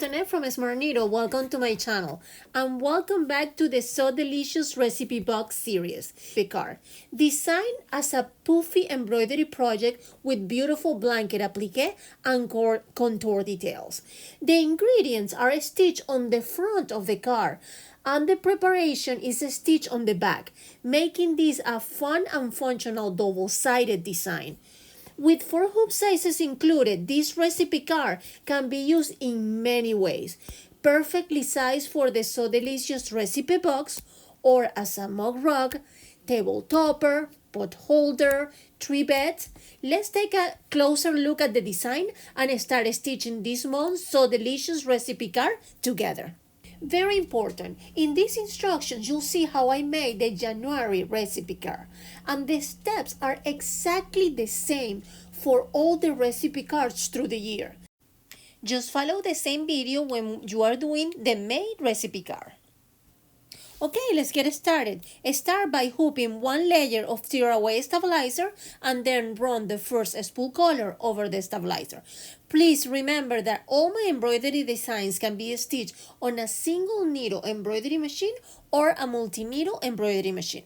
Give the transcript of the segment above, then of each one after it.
Antonette from Smart Needle. Welcome to my channel and welcome back to the So Delicious Recipe Box series. Card designed as a poofy embroidery project with beautiful blanket applique and contour details. The ingredients are stitched on the front of the card and the preparation is stitched on the back, making this a fun and functional double-sided design. With 4 hoop sizes included, this recipe card can be used in many ways. Perfectly sized for the So Delicious recipe box or as a mug rug, table topper, pot holder, trivet. Let's take a closer look at the design and start stitching this month's So Delicious recipe card together. Very important, in these instructions you'll see how I made the January recipe card, and the steps are exactly the same for all the recipe cards through the year. Just follow the same video when you are doing the May recipe card. Okay, let's get started. Start by hooping 1 layer of tearaway stabilizer and then run the first spool color over the stabilizer. Please remember that all my embroidery designs can be stitched on a single needle embroidery machine or a multi-needle embroidery machine.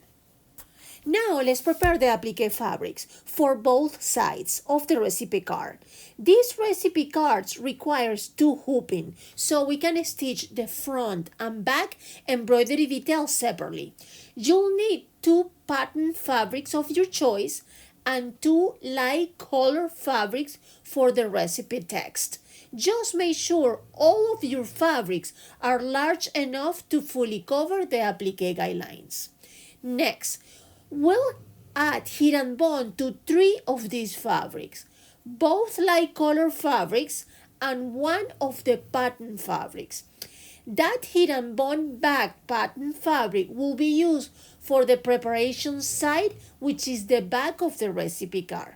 Now let's prepare the applique fabrics for both sides of the recipe card. These recipe cards requires 2 hooping, so we can stitch the front and back embroidery details separately. You'll need 2 pattern fabrics of your choice and 2 light color fabrics for the recipe text. Just make sure all of your fabrics are large enough to fully cover the applique guidelines. Next, we'll add heat and bond to 3 of these fabrics, both light color fabrics and 1 of the pattern fabrics. That heat and bond back pattern fabric will be used for the preparation side, which is the back of the recipe card.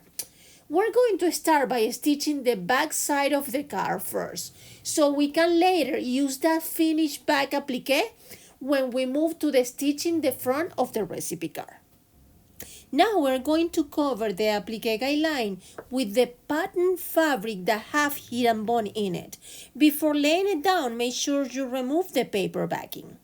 We're going to start by stitching the back side of the card first, so we can later use that finished back applique when we move to the stitching the front of the recipe card. Now we're going to cover the applique guideline with the pattern fabric that have heat and bond in it. Before laying it down, make sure you remove the paper backing.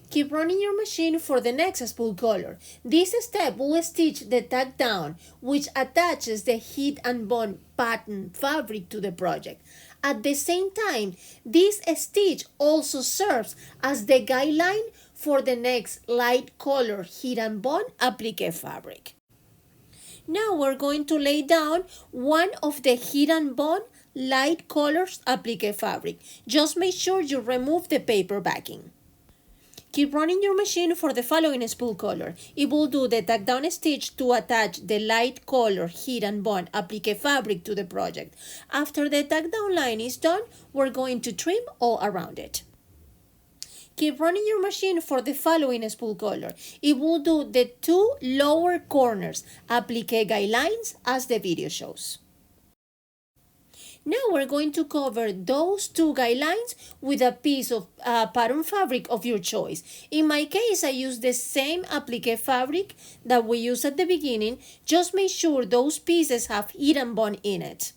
Keep running your machine for the next spool color. This step will stitch the tack down, which attaches the heat and bond pattern fabric to the project. At the same time, this stitch also serves as the guideline for the next light color heat and bond applique fabric. Now we're going to lay down 1 of the heat and bond light colors applique fabric. Just make sure you remove the paper backing. Keep running your machine for the following spool color. It will do the tack down stitch to attach the light color heat and bond applique fabric to the project. After the tack down line is done, we're going to trim all around it. Keep running your machine for the following spool color. It will do the 2 lower corners applique guidelines as the video shows. Now we're going to cover those 2 guidelines with a piece of pattern fabric of your choice. In my case, I use the same applique fabric that we used at the beginning. Just make sure those pieces have heat and bond in it.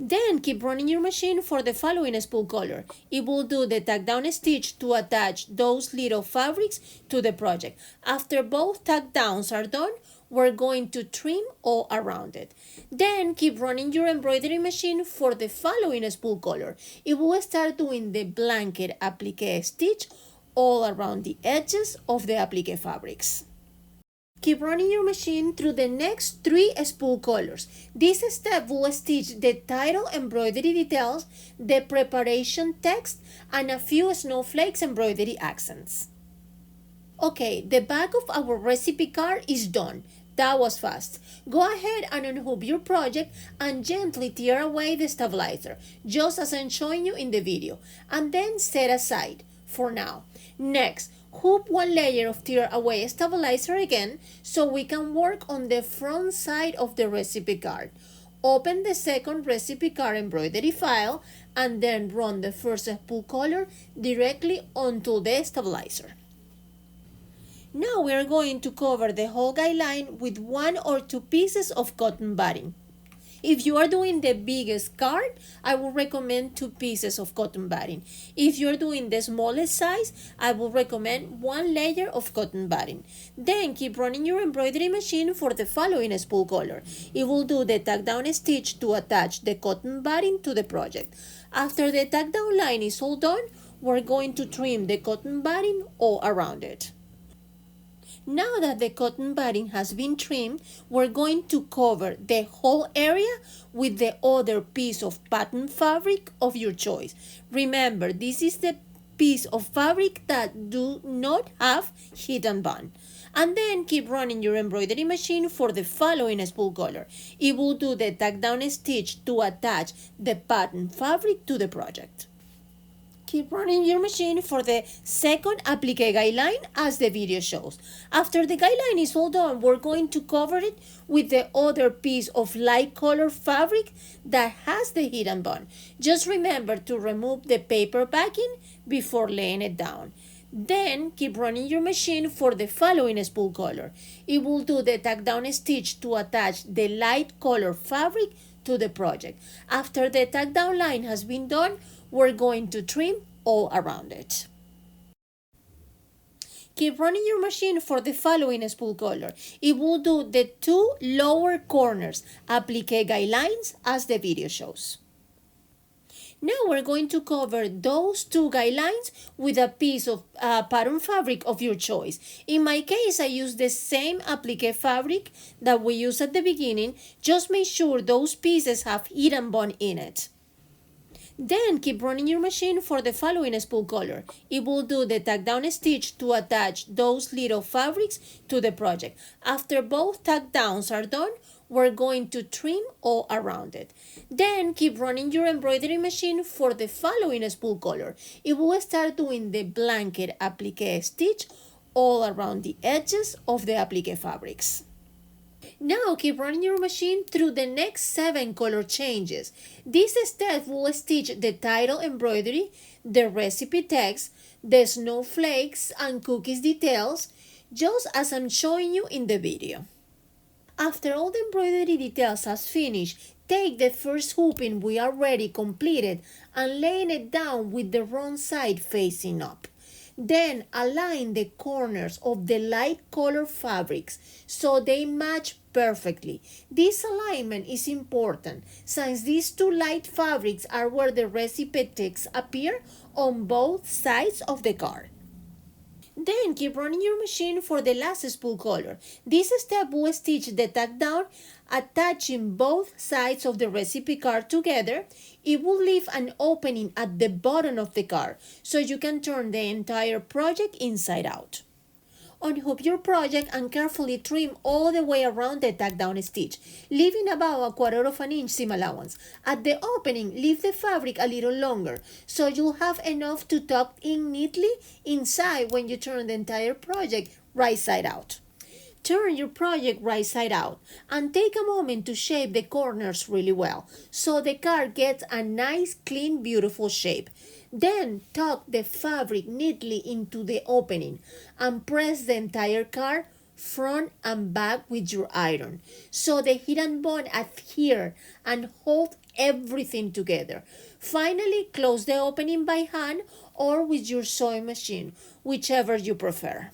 Then keep running your machine for the following spool color. It will do the tack down stitch to attach those little fabrics to the project. After both tack downs are done, we're going to trim all around it. Then keep running your embroidery machine for the following spool color. It will start doing the blanket applique stitch all around the edges of the applique fabrics. Keep running your machine through the next 3 spool colors. This step will stitch the title embroidery details, the preparation text, and a few snowflakes embroidery accents. Okay, the back of our recipe card is done. That was fast. Go ahead and unhook your project and gently tear away the stabilizer, just as I'm showing you in the video, and then set aside for now. Next, hoop 1 layer of tear away stabilizer again so we can work on the front side of the recipe card. Open the second recipe card embroidery file and then run the first spool color directly onto the stabilizer. Now we are going to cover the whole guideline with 1 or 2 pieces of cotton batting. If you are doing the biggest card, I will recommend 2 pieces of cotton batting. If you're doing the smallest size, I will recommend 1 layer of cotton batting. Then keep running your embroidery machine for the following spool color. It will do the tack down stitch to attach the cotton batting to the project. After the tack down line is all done, we're going to trim the cotton batting all around it. Now that the cotton batting has been trimmed, we're going to cover the whole area with the other piece of pattern fabric of your choice. Remember, this is the piece of fabric that do not have heat and bond. And then keep running your embroidery machine for the following spool color. It will do the tack down stitch to attach the pattern fabric to the project. Keep running your machine for the second applique guideline as the video shows. After the guideline is all done, we're going to cover it with the other piece of light color fabric that has the heat and bond. Just remember to remove the paper backing before laying it down. Then keep running your machine for the following spool color. It will do the tack down stitch to attach the light color fabric to the project. After the tack down line has been done, we're going to trim all around it. Keep running your machine for the following spool color. It will do the 2 lower corners applique guidelines as the video shows. Now we're going to cover those 2 guidelines with a piece of pattern fabric of your choice. In my case, I use the same applique fabric that we used at the beginning. Just make sure those pieces have heat and bond in it. Then keep running your machine for the following spool color. It will do the tack down stitch to attach those little fabrics to the project. After both tack downs are done, we're going to trim all around it. Then keep running your embroidery machine for the following spool color. It will start doing the blanket applique stitch all around the edges of the applique fabrics. Now keep running your machine through the next 7 color changes. This step will stitch the title embroidery, the recipe text, the snowflakes and cookies details, just as I'm showing you in the video. After all the embroidery details has finished, take the first hooping we already completed and laying it down with the wrong side facing up. Then align the corners of the light color fabrics so they match perfectly. This alignment is important since these 2 light fabrics are where the recipe text appear on both sides of the card. Then keep running your machine for the last spool color. This step will stitch the tack down, attaching both sides of the recipe card together. It will leave an opening at the bottom of the card, so you can turn the entire project inside out. Unhook your project and carefully trim all the way around the tack down stitch, leaving about 1/4 inch seam allowance. At the opening, leave the fabric a little longer, so you'll have enough to tuck in neatly inside when you turn the entire project right side out. Turn your project right side out and take a moment to shape the corners really well so the card gets a nice, clean, beautiful shape. Then tuck the fabric neatly into the opening and press the entire card front and back with your iron so the heat and bond adhere and hold everything together. Finally, close the opening by hand or with your sewing machine, whichever you prefer.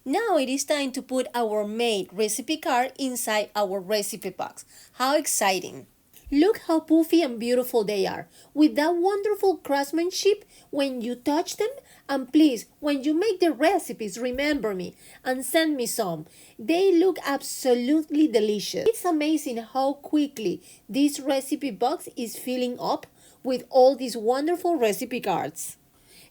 Now it is time to put our made recipe card inside our recipe box. How exciting! Look how puffy and beautiful they are, with that wonderful craftsmanship when you touch them. And please, when you make the recipes, remember me and send me some. They look absolutely delicious. It's amazing how quickly this recipe box is filling up with all these wonderful recipe cards.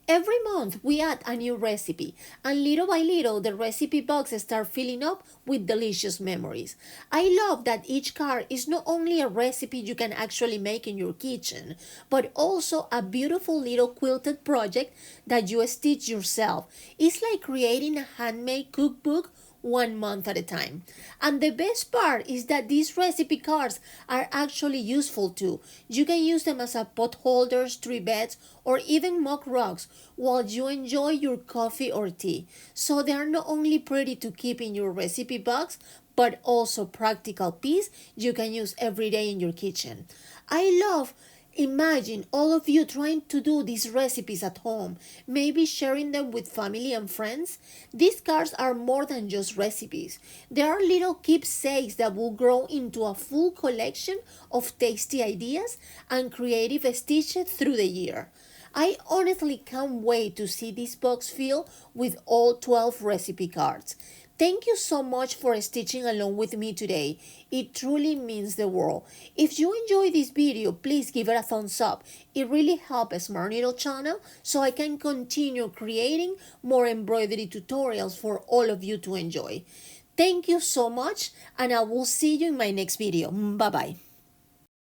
Every month we add a new recipe, and little by little the recipe boxes start filling up with delicious memories. I love that each card is not only a recipe you can actually make in your kitchen, but also a beautiful little quilted project that you stitch yourself. It's like creating a handmade cookbook 1 month at a time. And the best part is that these recipe cards are actually useful too. You can use them as a potholders, trivets, or even mock rugs while you enjoy your coffee or tea. So they are not only pretty to keep in your recipe box, but also practical piece you can use every day in your kitchen. I love imagine all of you trying to do these recipes at home, maybe sharing them with family and friends. These cards are more than just recipes. They are little keepsakes that will grow into a full collection of tasty ideas and creative stitches through the year. I honestly can't wait to see this box filled with all 12 recipe cards. Thank you so much for stitching along with me today. It truly means the world. If you enjoyed this video, please give it a thumbs up. It really helps Smart Needle channel so I can continue creating more embroidery tutorials for all of you to enjoy. Thank you so much, and I will see you in my next video. Bye bye.